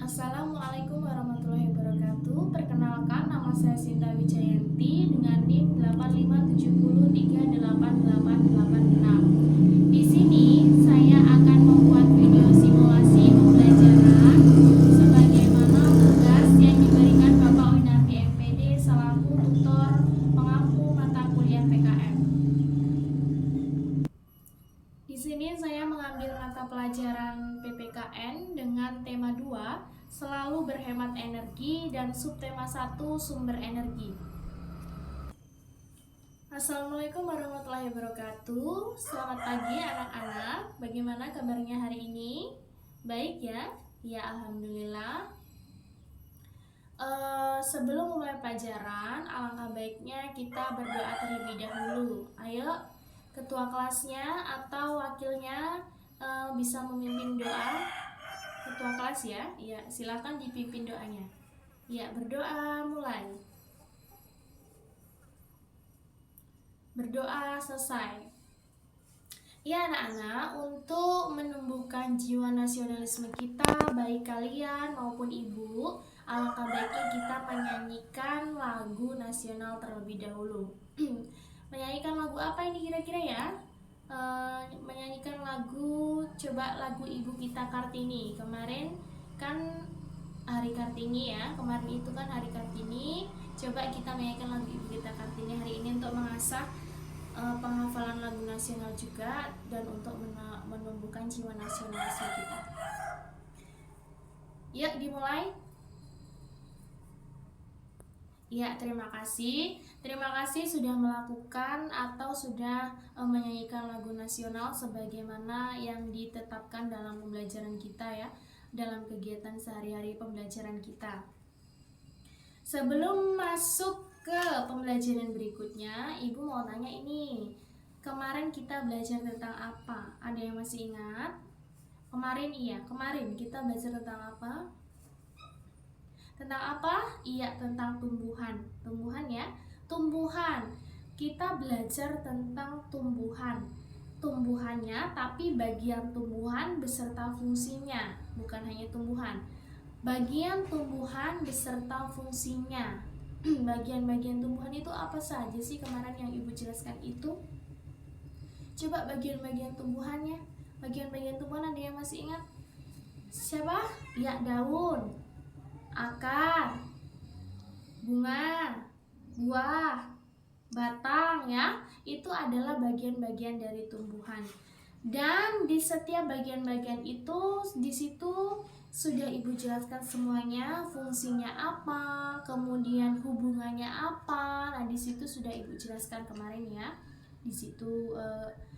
Assalamualaikum warahmatullahi wabarakatuh. Perkenalkan, nama saya Sinta Wijayanti dengan NIM 857038886. Di sini saya akan membuat video simulasi pembelajaran sebagaimana tugas yang diberikan Bapak Winardi MPD selaku tutor pengampu mata kuliah PKM. Di sini saya mengambil mata pelajaran PPKN dengan tema 2, selalu berhemat energi, dan subtema 1, sumber energi. Assalamualaikum warahmatullahi wabarakatuh. Selamat pagi anak-anak. Bagaimana kabarnya hari ini? Baik ya? Ya, alhamdulillah. Sebelum mulai pelajaran, alangkah baiknya kita berdoa terlebih dahulu. Ayo, ketua kelasnya atau wakilnya bisa memimpin doa. Ketua kelas ya, ya silakan dipimpin doanya. Ya, berdoa mulai. Berdoa selesai. Ya anak-anak, untuk menumbuhkan jiwa nasionalisme kita, baik kalian maupun ibu, alangkah baiknya kita menyanyikan lagu nasional terlebih dahulu. Menyanyikan lagu apa ini kira-kira ya? Menyanyikan lagu, coba lagu Ibu Kita Kartini. Kemarin kan Hari Kartini ya, kemarin itu kan Hari Kartini. Coba kita menyanyikan lagu Ibu Kita Kartini hari ini untuk mengasah penghafalan lagu nasional juga dan untuk menumbuhkan jiwa nasionalisme kita. Ya, dimulai. Ya, terima kasih. Terima kasih sudah melakukan atau sudah menyanyikan lagu nasional sebagaimana yang ditetapkan dalam pembelajaran kita ya, dalam kegiatan sehari-hari pembelajaran kita. Sebelum masuk ke pembelajaran berikutnya, Ibu mau tanya ini. Kemarin kita belajar tentang apa? Ada yang masih ingat? Kemarin kita belajar tentang apa? Tentang apa? Iya, tentang tumbuhan. Tumbuhan ya. Tumbuhan. Kita belajar tentang tumbuhan. Tumbuhannya, tapi bagian tumbuhan beserta fungsinya, bukan hanya tumbuhan. Bagian tumbuhan beserta fungsinya. Bagian-bagian tumbuhan itu apa saja sih kemarin yang Ibu jelaskan itu? Coba bagian-bagian tumbuhannya. Bagian-bagian tumbuhan ada yang masih ingat? Siapa? Ya, daun, akar, bunga, buah, batang ya. Itu adalah bagian-bagian dari tumbuhan. Dan di setiap bagian-bagian itu di situ sudah Ibu jelaskan semuanya, fungsinya apa, kemudian hubungannya apa. Nah, di situ sudah Ibu jelaskan kemarin ya. Di situ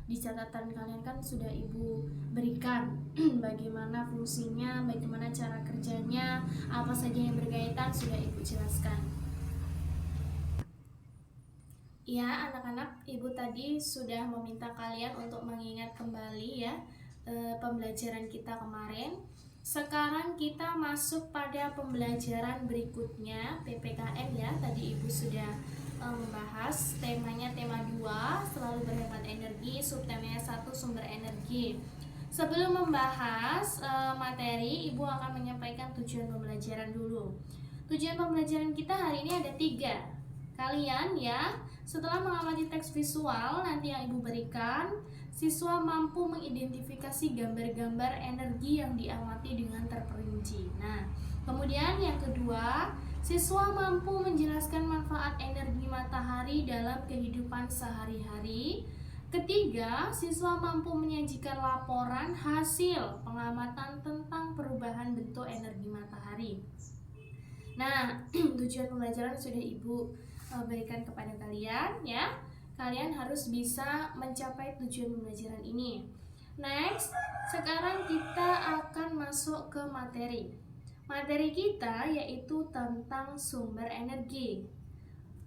di catatan kalian kan sudah Ibu berikan bagaimana fungsinya, bagaimana cara kerjanya, apa saja yang berkaitan sudah Ibu jelaskan. Ya anak-anak, Ibu tadi sudah meminta kalian untuk mengingat kembali ya pembelajaran kita kemarin. Sekarang kita masuk pada pembelajaran berikutnya, PPKN ya. Tadi Ibu sudah membahas temanya tema 2, selalu berhemat energi, subtemanya 1, sumber energi. Sebelum membahas materi, Ibu akan menyampaikan tujuan pembelajaran dulu. Tujuan pembelajaran kita hari ini ada 3. Kalian ya, setelah mengamati teks visual nanti yang Ibu berikan, siswa mampu mengidentifikasi gambar-gambar energi yang diamati dengan terperinci. Nah, kemudian yang kedua, siswa mampu menjelaskan manfaat energi matahari dalam kehidupan sehari-hari. Ketiga, siswa mampu menyajikan laporan hasil pengamatan tentang perubahan bentuk energi matahari. Nah, tujuan pembelajaran sudah Ibu berikan kepada kalian ya. Kalian harus bisa mencapai tujuan pembelajaran ini. Next, sekarang kita akan masuk ke materi. Materi kita yaitu tentang sumber energi.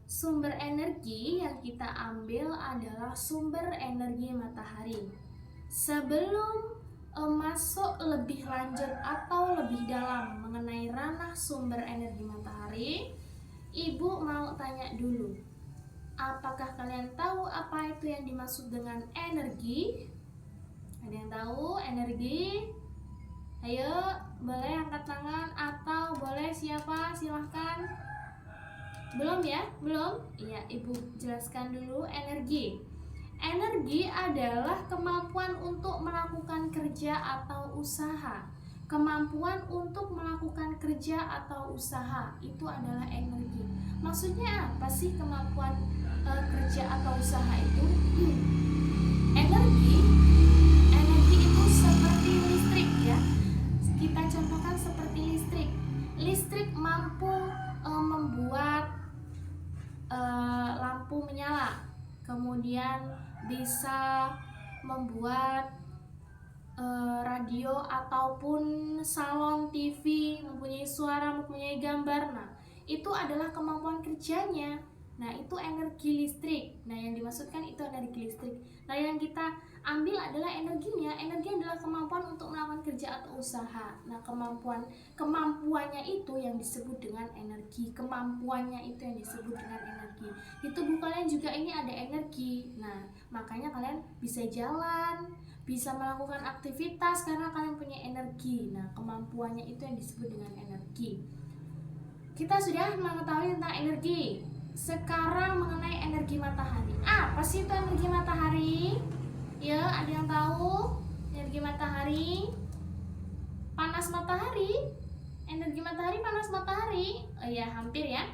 Sumber energi yang kita ambil adalah sumber energi matahari. Sebelum masuk lebih lanjut atau lebih dalam mengenai ranah sumber energi matahari, Ibu mau tanya dulu, apakah kalian tahu apa itu yang dimaksud dengan energi? Ada yang tahu energi? Ayo, boleh angkat tangan. siapa? Silahkan. Belum ya? Belum? Iya, Ibu jelaskan dulu energi. Energi adalah kemampuan untuk melakukan kerja atau usaha. Kemampuan untuk melakukan kerja atau usaha itu adalah energi. Maksudnya apa sih kemampuan kerja atau usaha itu? Energi itu seperti listrik ya. Kita contohkan seperti listrik. Listrik mampu membuat lampu menyala, kemudian bisa membuat radio ataupun salon TV mempunyai suara, mempunyai gambar. Nah, itu adalah kemampuan kerjanya. Nah, itu energi listrik. Nah, yang dimaksudkan itu energi listrik. Nah, yang kita ambil adalah energinya. Energi adalah kemampuan untuk melakukan kerja atau usaha. Nah, kemampuannya itu yang disebut dengan energi. Kemampuannya itu yang disebut dengan energi. Di tubuh kalian juga ini ada energi. Nah, makanya kalian bisa jalan, bisa melakukan aktivitas karena kalian punya energi. Nah, kemampuannya itu yang disebut dengan energi. Kita sudah mengetahui tentang energi. Sekarang mengenai energi matahari. Apa sih itu energi matahari? Ya, ada yang tahu? Energi matahari? Panas matahari? Energi matahari, panas matahari? Oh ya, hampir ya.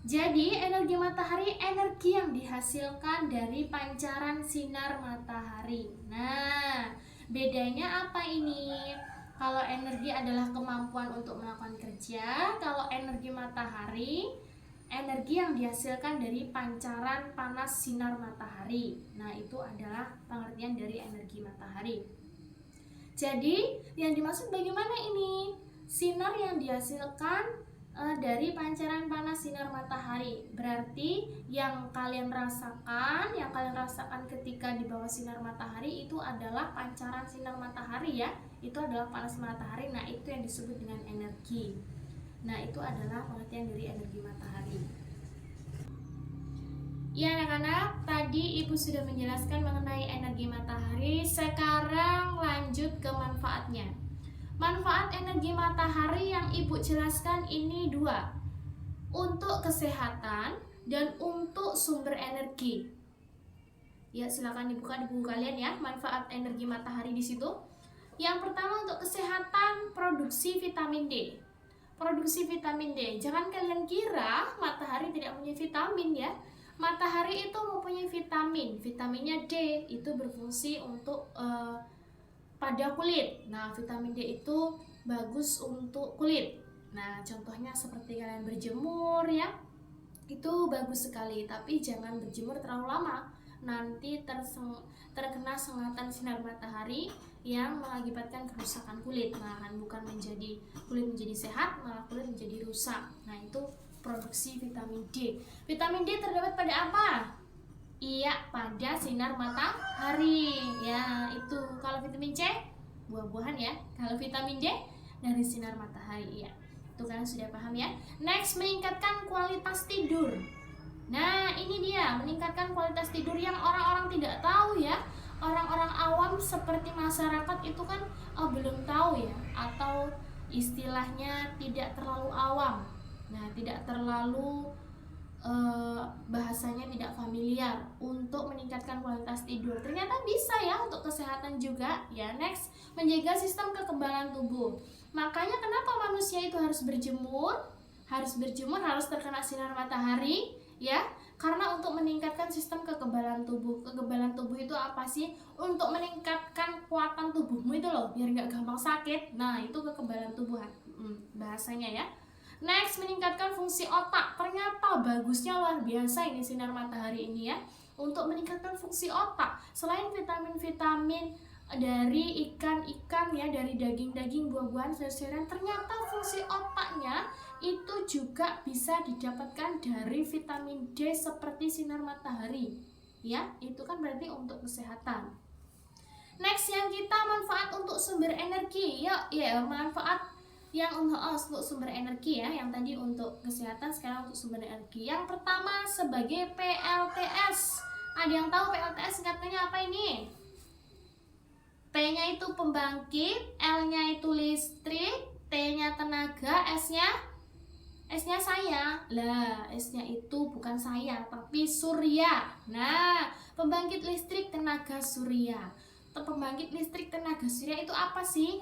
Jadi, energi matahari energi yang dihasilkan dari pancaran sinar matahari. Nah, bedanya apa ini? Kalau energi adalah kemampuan untuk melakukan kerja, kalau energi matahari energi yang dihasilkan dari pancaran panas sinar matahari. Nah, itu adalah pengertian dari energi matahari. Jadi, yang dimaksud bagaimana ini? Sinar yang dihasilkan dari pancaran panas sinar matahari. Berarti yang kalian rasakan ketika di bawah sinar matahari itu adalah pancaran sinar matahari ya. Itu adalah panas matahari. Nah, itu yang disebut dengan energi. Nah, itu adalah pengertian dari energi matahari. Ya anak-anak, tadi Ibu sudah menjelaskan mengenai energi matahari. Sekarang lanjut ke manfaatnya. Manfaat energi matahari yang Ibu jelaskan ini dua. Untuk kesehatan dan untuk sumber energi. Ya, silakan dibuka di buku kalian ya, manfaat energi matahari di situ. Yang pertama untuk kesehatan, produksi vitamin D. Produksi vitamin D. Jangan kalian kira matahari tidak punya vitamin ya. Matahari itu mempunyai vitamin. Vitaminnya D itu berfungsi untuk pada kulit. Nah, vitamin D itu bagus untuk kulit. Nah, contohnya seperti kalian berjemur ya. Itu bagus sekali, tapi jangan berjemur terlalu lama. Nanti terkena sengatan sinar matahari yang mengakibatkan kerusakan kulit. Malahan bukan kulit menjadi sehat, malah kulit menjadi rusak. Nah, itu produksi vitamin D. Vitamin D terdapat pada apa? Iya, pada sinar matahari. Ya, itu. Kalau vitamin C, buah-buahan ya. Kalau vitamin D dari sinar matahari ya. Itu kalian sudah paham ya. Next, meningkatkan kualitas tidur. Nah, ini dia, meningkatkan kualitas tidur yang orang-orang tidak tahu ya. Orang-orang awam seperti masyarakat itu kan belum tahu ya, atau istilahnya tidak terlalu awam. Nah, tidak terlalu bahasanya tidak familiar untuk meningkatkan kualitas tidur. Ternyata bisa ya untuk kesehatan juga ya. Next, menjaga sistem kekebalan tubuh. Makanya kenapa manusia itu harus berjemur, harus terkena sinar matahari ya, karena untuk meningkatkan sistem kekebalan tubuh. Kekebalan tubuh itu apa sih? Untuk meningkatkan kekuatan tubuhmu itu loh, biar nggak gampang sakit. Nah, itu kekebalan tubuh bahasanya ya. Next, meningkatkan fungsi otak. Ternyata bagusnya luar biasa ini sinar matahari ini ya, untuk meningkatkan fungsi otak. Selain vitamin-vitamin dari ikan-ikan ya, dari daging-daging, buah-buahan, sayur-sayuran, ternyata fungsi otaknya itu juga bisa didapatkan dari vitamin D seperti sinar matahari ya. Itu kan berarti untuk kesehatan. Next, yang kita manfaat untuk sumber energi ya, manfaat yang untuk sumber energi ya. Yang tadi untuk kesehatan, sekarang untuk sumber energi. Yang pertama sebagai PLTS. Ada yang tahu PLTS singkatannya apa ini? P-nya itu pembangkit, L-nya itu listrik, T-nya tenaga, S-nya S-nya saya. Lah, S-nya itu bukan saya, tapi surya. Nah, pembangkit listrik tenaga surya. Pembangkit listrik tenaga surya itu apa sih?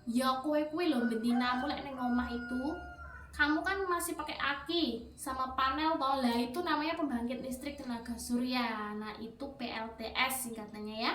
Ya kowe kuwi lho betina mulai ning omah itu. Kamu kan masih pakai aki sama panel toh. Lah itu namanya pembangkit listrik tenaga surya. Nah, itu PLTS singkatannya ya.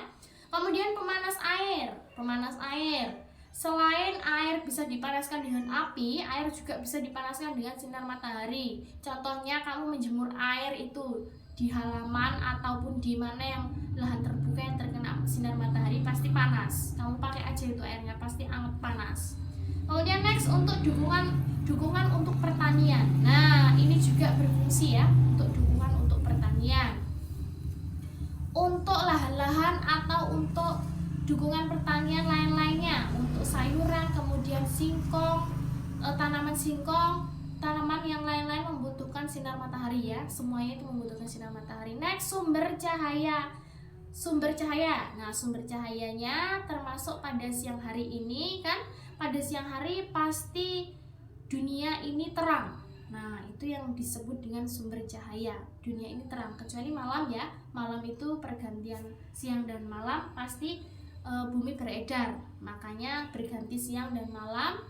Kemudian pemanas air. Pemanas air. Selain air bisa dipanaskan dengan api, air juga bisa dipanaskan dengan sinar matahari. Contohnya kamu menjemur air itu di halaman ataupun di mana yang lahan terbuka yang terkena sinar matahari pasti panas. Kamu pakai aja itu airnya pasti anget panas. Kemudian next untuk dukungan untuk pertanian. Nah, ini juga berfungsi ya untuk dukungan untuk pertanian. Untuk lahan-lahan atau untuk dukungan pertanian lain-lainnya, untuk sayuran, kemudian singkong, tanaman singkong, tanaman yang lain-lain membutuhkan sinar matahari ya. Semuanya itu membutuhkan sinar matahari. Next, sumber cahaya. Sumber cahaya. Nah, sumber cahayanya termasuk pada siang hari ini kan. Pada siang hari pasti dunia ini terang. Nah, itu yang disebut dengan sumber cahaya. Dunia ini terang, kecuali malam ya. Malam itu pergantian siang dan malam pasti bumi beredar. Makanya berganti siang dan malam,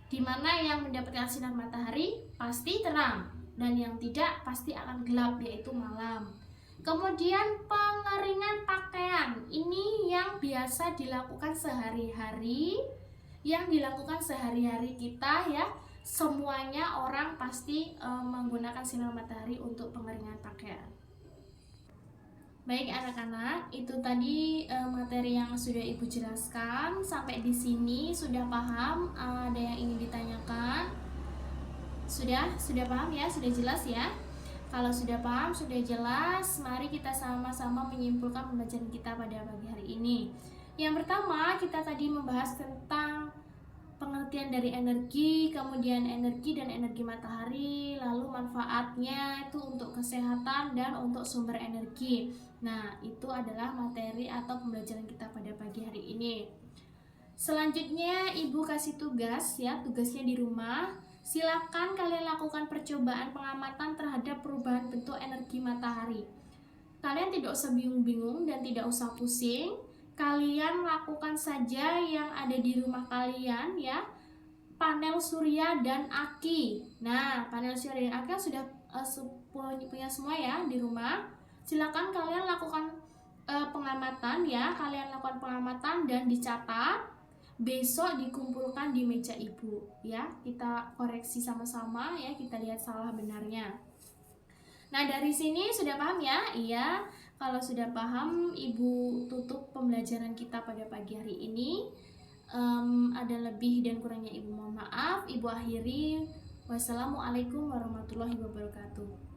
di mana yang mendapatkan sinar matahari pasti terang dan yang tidak pasti akan gelap, yaitu malam. Kemudian pengeringan pakaian. Ini yang biasa dilakukan sehari-hari, kita ya. Semuanya orang pasti menggunakan sinar matahari untuk pengeringan pakaian. Baik anak-anak, itu tadi materi yang sudah Ibu jelaskan. Sampai di sini sudah paham? Ada yang ingin ditanyakan? Sudah paham ya? Sudah jelas ya? Kalau sudah paham, sudah jelas, mari kita sama-sama menyimpulkan pembelajaran kita pada pagi hari ini. Yang pertama, kita tadi membahas tentang pengertian dari energi, kemudian energi dan energi matahari, lalu manfaatnya itu untuk kesehatan dan untuk sumber energi. Nah, itu adalah materi atau pembelajaran kita pada pagi hari ini. Selanjutnya Ibu kasih tugas ya, tugasnya di rumah. Silakan kalian lakukan percobaan pengamatan terhadap perubahan bentuk energi matahari. Kalian tidak usah bingung-bingung dan tidak usah pusing. Kalian lakukan saja yang ada di rumah kalian ya. Panel surya dan aki. Nah, panel surya dan aki sudah punya semua ya di rumah. Silakan kalian lakukan pengamatan ya. Kalian lakukan pengamatan dan dicatat. Besok dikumpulkan di meja Ibu ya. Kita koreksi sama-sama ya. Kita lihat salah benarnya. Nah, dari sini sudah paham ya? Iya. Kalau sudah paham, Ibu tutup pembelajaran kita pada pagi hari ini. Ada lebih dan kurangnya Ibu mohon maaf. Ibu akhiri. Wassalamualaikum warahmatullahi wabarakatuh.